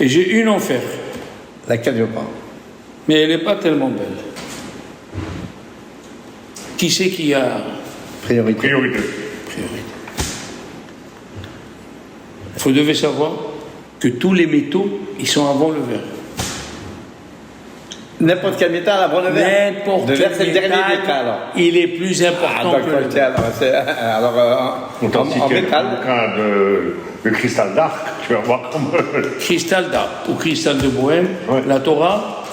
Et j'ai une en fer. Laquelle je prends? Mais elle n'est pas tellement belle. Qui c'est qui a Priorité. Priorité. priorité? Vous devez savoir que tous les métaux, ils sont avant le verre. N'importe quel métal avant le verre. N'importe Le verre, c'est le quel dernier métal, métal. Alors. il est plus important donc, que le verre. en métal. Le cas de cristal d'arc, tu vas voir comment. Cristal d'Arc ou cristal de Bohème, Ouais. la Torah,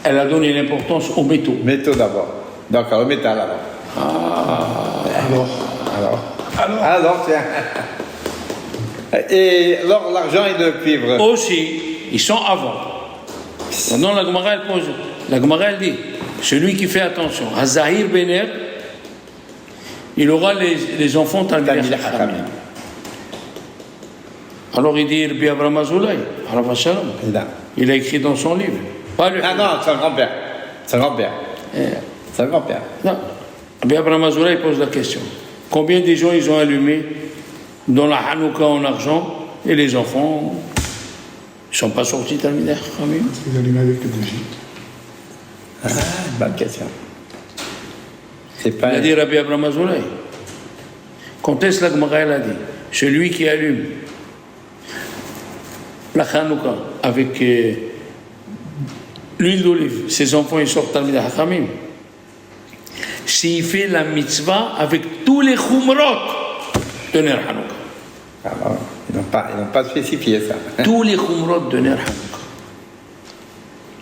elle a donné l'importance aux métaux. Métaux d'abord. Donc, le métal alors. Alors, tiens. Et l'or, l'argent et le cuivre. Aussi, ils sont avant. Maintenant, la Gemara, elle pose. La Gemara, elle dit, celui qui fait attention, à Zahir Bener, il aura les enfants Talmidei Chachamim. Alors il dit, Rabbi Abraham Azoulay, Alav Shalom. Il a écrit dans son livre. Pas le... Ah non, c'est un grand-père. C'est un grand-père. C'est un grand-père. Non, Rabbi Abraham Azoulay, il pose la question. Combien de gens ils ont allumé dans la Hanouka en argent et les enfants ne sont pas sortis Talmidei Chachamim? Parce qu'ils allumaient avec les bougies. Ah, bonne question. C'est pas. Il a dit Rabbi Abraham Azoulay. Quand est-ce que la Gemara elle a dit? Celui qui allume la Hanouka avec l'huile d'olive, ses enfants ils sortent Talmidei Chachamim. S'il fait la mitzvah avec tous les chumrot de Ner Hanouka. Ah bon, ils n'ont pas spécifié ça. Tous les chumrot de Ner Hanouka.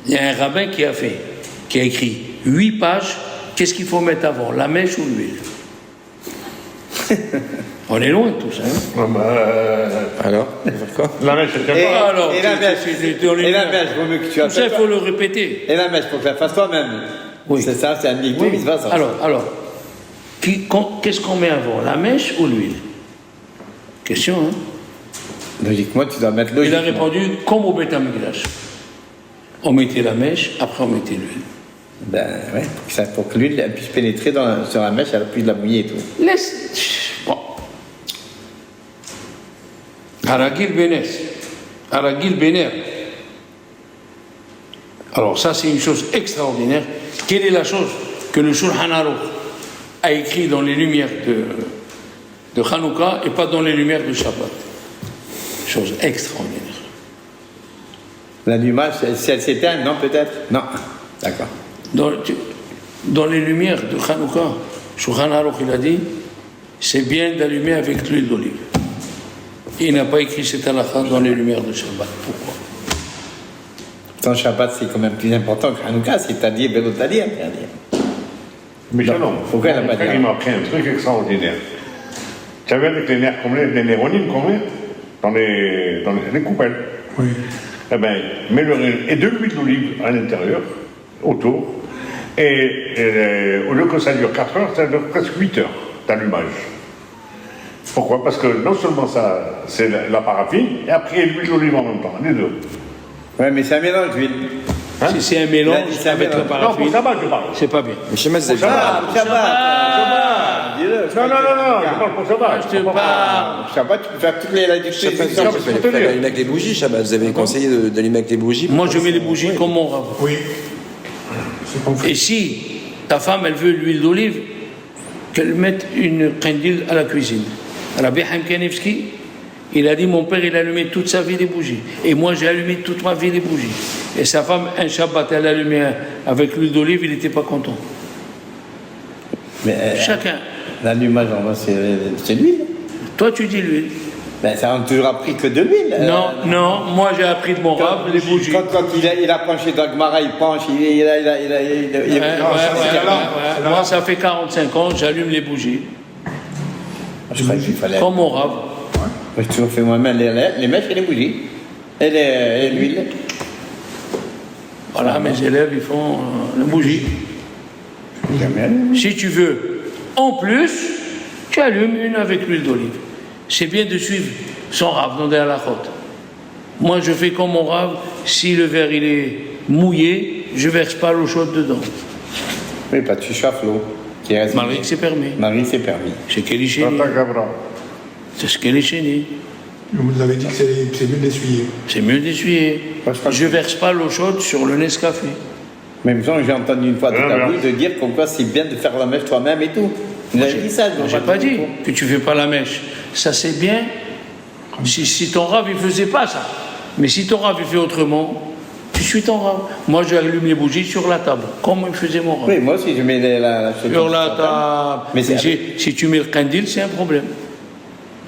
Il y a un rabbin qui a écrit 8 pages. Qu'est-ce qu'il faut mettre avant, la mèche ou l'huile? On est loin de tout ça. Alors, quoi? La mèche, c'était Et, pas. Alors, et la mèche, vaut mieux que tu tout ça, il appelles. faut le répéter. Et la mèche, faut que tu la fasses toi-même. Oui. C'est ça, c'est un dicton, il se passe. Alors, qu'est-ce qu'on met avant, la mèche ou l'huile? Question, hein? Logiquement, tu dois mettre Il a logiquement. répondu comme au Beth Amikdash. On mettait la mèche, après on mettait l'huile. Ben ouais, pour que l'huile puisse pénétrer sur la mèche, elle a plus de la mouiller et tout. Laisse. Bon. Aragil Benes. Aragil Bener. Alors ça c'est une chose extraordinaire. Quelle est la chose que le Shulchan Aruch a écrit dans les lumières de Hanouka et pas dans les lumières de Shabbat? Chose extraordinaire. L'allumage, si elle s'éteint, non peut-être? Non. D'accord. Dans les lumières de Hanouka, Shulchan Aruch il a dit c'est bien d'allumer avec l'huile d'olive. Il n'a pas écrit cette halakha dans les lumières de Shabbat. Pourquoi? Ton Shabbat, c'est quand même plus important que Hanouka, c'est-à-dire Belotali, interdire. Mais non. Pourquoi elle n'a pas dit? Il m'a appris un truc extraordinaire. Tu savais avec les nerfs combien, les néronymes combien dans les coupelles. Oui. Eh bien, mets et de l'huile d'olive à l'intérieur, autour, et au lieu que ça dure 4 heures, ça dure presque 8 heures d'allumage. Pourquoi? Parce que non seulement ça, c'est la paraffine, et après l'huile d'olive en même temps, les deux. Ouais, mais c'est un mélange d'huile. Si c'est un Il a mélange dit ça avec la mélange. Non, paraffine, pour Shabbat, je parle. c'est pas bien. Mais chez moi, c'est Ah, pour Shabbat. Dis-le. Non, je parle pour Shabbat. Je te parle. Pour Shabbat, tu peux faire toutes les réductions. Shabbat, vous fallait allumer avec les bougies, Shabbat. Vous avez conseillé d'allumer avec les bougies. Moi, je mets les bougies comme mon rave. Oui. C'est compris. Et si ta femme, elle veut l'huile d'olive, qu'elle mette une candile à la cuisine. Rabbi Haim Kanevski, il a dit, mon père, il a allumé toute sa vie les bougies. Et moi, j'ai allumé toute ma vie les bougies. Et sa femme, un Shabbat, elle a allumé avec l'huile d'olive, il n'était pas content. Mais Chacun. l'allumage, en vrai, c'est l'huile. Toi, tu dis l'huile. Ben, ça n'a toujours appris que de l'huile. Non, moi, j'ai appris de mon rave les bougies. Quand il a penché dans le Gemara, il penche, il Ouais. Moi, ça fait 45 ans, j'allume les bougies. Je crois qu'il fallait. Comme mon rave. J'ai toujours fait moi-même les mèches et les bougies. Et l'huile. Voilà, mes élèves, ils font les bougies. Si tu veux, en plus, tu allumes une avec l'huile d'olive. C'est bien de suivre son rave dans des halakhot. Moi, je fais comme mon rave, si le verre il est mouillé, je verse pas l'eau chaude dedans. Oui, pas tu chauffes l'eau. Malgré que c'est permis. Marie, c'est permis. C'est qu'elle est chénie. C'est ce qu'elle est chénie. Vous nous avez dit que c'est mieux d'essuyer. C'est mieux d'essuyer. Moi, je crois que- Je verse pas l'eau chaude sur le Nescafé. Même temps, j'ai entendu une fois tout à l'heure de dire comme quoi c'est bien de faire la mèche toi-même et tout. Vous avez dit ça, je J'ai pas dit que tu fais pas la mèche. Ça c'est bien si ton rave il faisait pas ça. Mais si ton rave il fait autrement, tu suis ton rave. Moi j'allume les bougies sur la table, comme il faisait mon rave. Oui, moi aussi, je mets Sur la table. Mais c'est si tu mets le candile, c'est un problème.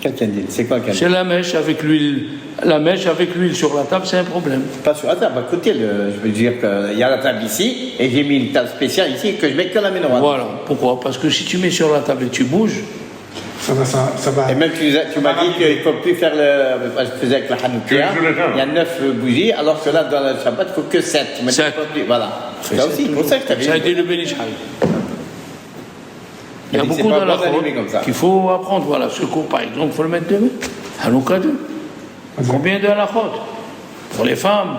Quel candile? C'est quoi le candile? C'est la mèche avec l'huile. La mèche avec l'huile sur la table, c'est un problème. Pas sur la table, à côté, je veux dire qu'il y a la table ici, et j'ai mis une table spéciale ici, que je mets que la menorah. Voilà. Pourquoi? Parce que si tu mets sur la table et tu bouges, Ça va. Et même tu m'as dit qu'il ne faut plus faire je faisais avec la Hanoukia, il y a 9 bougies, alors que là, dans le Shabbat, il ne faut que 7. Mais 7. Voilà. Ça aussi, pour ça que je t'avais ça a dit. été le bénishai. Il y a Mais c'est beaucoup pas de bon la d'allumer comme ça. qu'il faut apprendre. Voilà, ce cours, par exemple, il faut le mettre demain. Hanouka 2. Combien de halachot pour les femmes?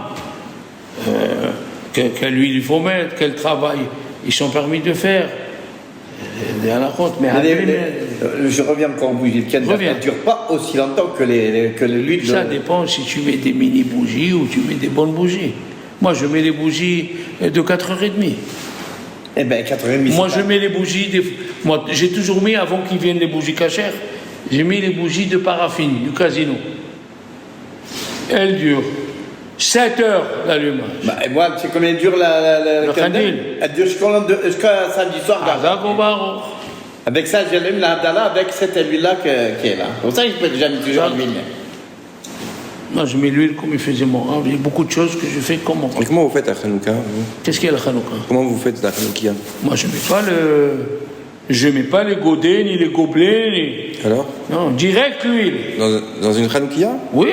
Quelle huile il faut mettre? Quel travail ils sont permis de faire? des halakhot, mais je reviens encore aux bougies. Le candle ne dure pas aussi longtemps que l'huile. Ça dépend si tu mets des mini bougies ou tu mets des bonnes bougies. Moi, je mets les bougies de 4h30. Eh bien, 4h30. Moi, je mets les bougies. Moi, j'ai toujours mis, avant qu'ils viennent les bougies cachères, j'ai mis les bougies de paraffine du casino. Elles durent 7 heures d'allumage. Bah, et moi, c'est combien dure le candle? Elle dure jusqu'à samedi soir. Avec ça, j'allume la Abdallah avec cette huile-là qui est là. Comme ça, je peux déjà mettre toujours l'huile. Moi, je mets l'huile comme il faisait moi. Il y a beaucoup de choses que je fais comme moi. Et comment vous faites la Hanouka, vous? Qu'est-ce qu'il y a la Hanouka? Comment vous faites la Hanoukia? Moi, je mets pas les godets, ni les gobelets, ni... Alors? Non, direct l'huile. Dans une Hanoukia? Oui.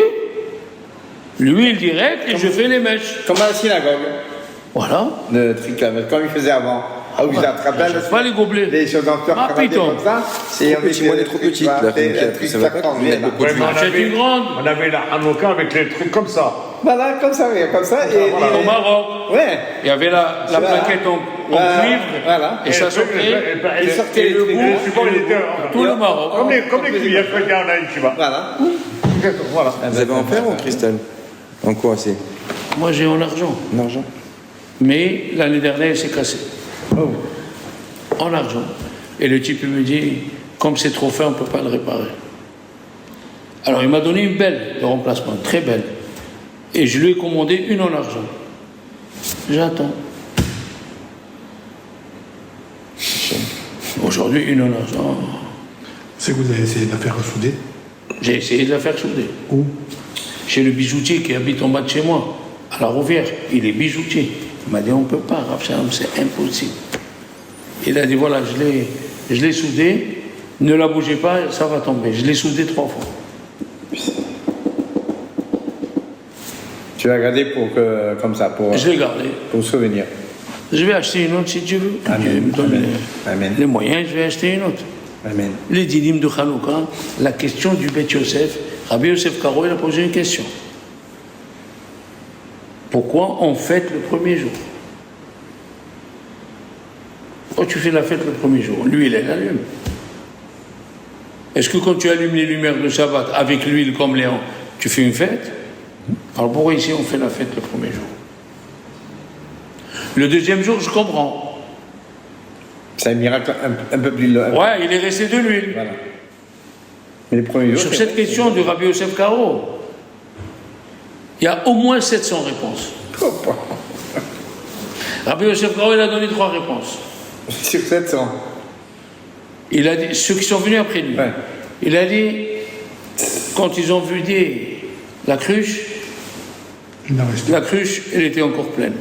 L'huile directe et je fais les mèches. Comme à la synagogue. Voilà. Le truc là, comme il faisait avant. Ah oui, je fais pas les gobelets. Les choses en fleurs comme ça. C'est moi, elle est trop petite, la Hanoukia. Ça va pas qu'on mette beaucoup de Achète une grande. On avait la Hanouka avec les trucs comme ça. Voilà, comme ça, oui, comme ça. Au Maroc. Ouais. Il y avait la plaquette en cuivre. Voilà. Et ça sortait. Et le bout. Tout le Maroc. Comme les cuillères qu'il y a en Aïchiba. Voilà. Voilà. Vous avez en fer ou en cristal? En quoi c'est? Moi, j'ai en argent. En argent. Mais l'année dernière, c'est cassé. Oh. En argent. Et le type il me dit, comme c'est trop fin, on ne peut pas le réparer. Alors il m'a donné une belle de remplacement, très belle. Et je lui ai commandé une en argent. J'attends. Aujourd'hui, une en argent. C'est que vous avez essayé de la faire ressouder? J'ai essayé de la faire souder. Où? Chez le bijoutier qui habite en bas de chez moi, à la Rouvière. Il est bijoutier. Il m'a dit, on ne peut pas, Rav Shalom, c'est impossible. Il a dit, voilà, je l'ai soudé, ne la bougez pas, ça va tomber. Je l'ai soudé 3 fois. Tu l'as gardé comme ça, je l'ai gardé. Pour souvenir. Je vais acheter une autre si Dieu veut. Amen. Dieu me donne Amen. les moyens, je vais acheter une autre. Amen. Les dinim de Hanouka, la question du Beth Yosef, Rabbi Yosef Karo, il a posé une question. Pourquoi on fête le premier jour? Pourquoi tu fais la fête le premier jour? L'huile, elle allume. Est-ce que quand tu allumes les lumières de Shabbat avec l'huile comme Léon, tu fais une fête? Alors pourquoi ici on fait la fête le premier jour? Le deuxième jour, je comprends. C'est un miracle un peu plus long. Ouais, il est resté de l'huile. Voilà. Mais les premiers jours. Sur cette question du Rabbi Yosef Karo, il y a au moins 700 réponses. Rabbi Yosef Karo, il a donné 3 réponses. Sur 700. Il a dit, ceux qui sont venus après lui, Ouais. il a dit, quand ils ont vu la cruche, elle était encore pleine.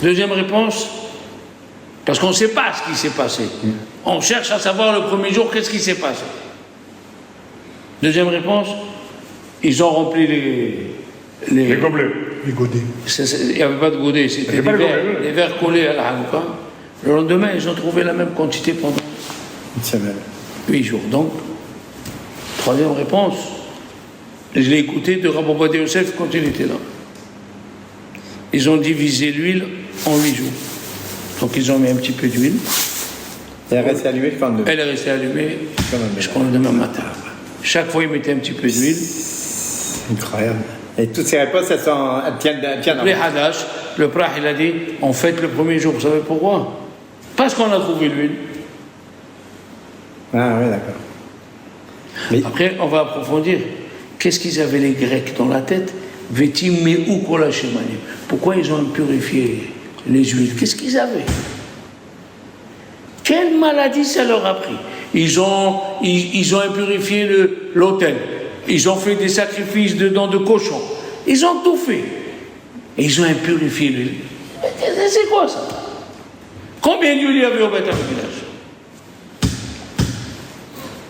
Deuxième réponse, parce qu'on ne sait pas ce qui s'est passé. On cherche à savoir le premier jour qu'est-ce qui s'est passé. Deuxième réponse, ils ont rempli Les gobelets. Les godets. Il n'y avait pas de godets, c'était des verres collés à la Hanouka. Le lendemain, ils ont trouvé la même quantité pendant Une semaine. 8 jours. Donc, troisième réponse, je l'ai écouté de Rabbi Ovadia Yosef quand il était là. Ils ont divisé l'huile en 8 jours. Donc ils ont mis un petit peu d'huile. Et elle reste allumée quand même. Elle est restée allumée jusqu'au lendemain matin. Chaque fois, ils mettaient un petit peu d'huile. Incroyable. Et toutes ces réponses, elles tiennent Les Hadash, le Prah, il a dit, on fête le premier jour. Vous savez pourquoi? Parce qu'on a trouvé l'huile. Ah oui, d'accord. Mais Après, on va approfondir. Qu'est-ce qu'ils avaient les Grecs dans la tête? Vetim me'u kol hashemanim. Pourquoi ils ont purifié les huiles? Qu'est-ce qu'ils avaient? Quelle maladie ça leur a pris? Ils ont impurifié l'autel. Ils ont fait des sacrifices dedans de cochons. Ils ont tout fait. Et ils ont impurifié l'huile. C'est quoi ça? Combien d'huile il y avait au Beth Amikdash?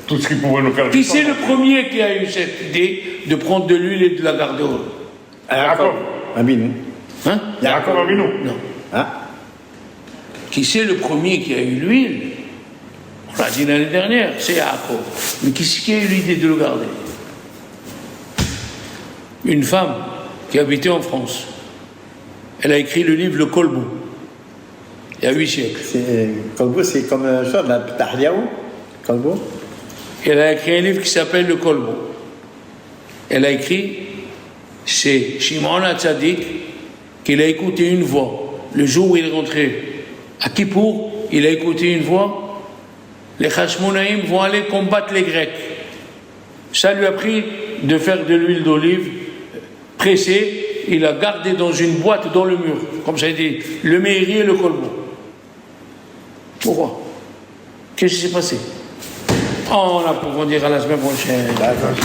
Tout ce qui pouvait nous faire Qui c'est le premier qui a eu cette idée de prendre de l'huile et de la garder au... Jacob. Abinu. Hein? Jacob Avinu. Non. Ah. Qui c'est le premier qui a eu l'huile? On l'a dit l'année dernière, c'est Jacob. Mais qui c'est qui a eu l'idée de le garder? Une femme qui habitait en France. Elle a écrit le livre Le Colbou. il y a 8 siècles. Colbo, c'est comme ça, la Tahliaou. Colbo. Elle a écrit un livre qui s'appelle Le Colbo. Elle a écrit, c'est Shimon HaTzadik, qu'il a écouté une voix. Le jour où il est rentré à Kippour, il a écouté une voix. Les Hashmonaïm vont aller combattre les Grecs. Ça lui a pris de faire de l'huile d'olive pressée. Il a gardé dans une boîte dans le mur. Comme ça, il dit, le Meiri et le Colbo. Pourquoi? Qu'est-ce qui s'est passé? On approfondira la semaine prochaine. D'accord.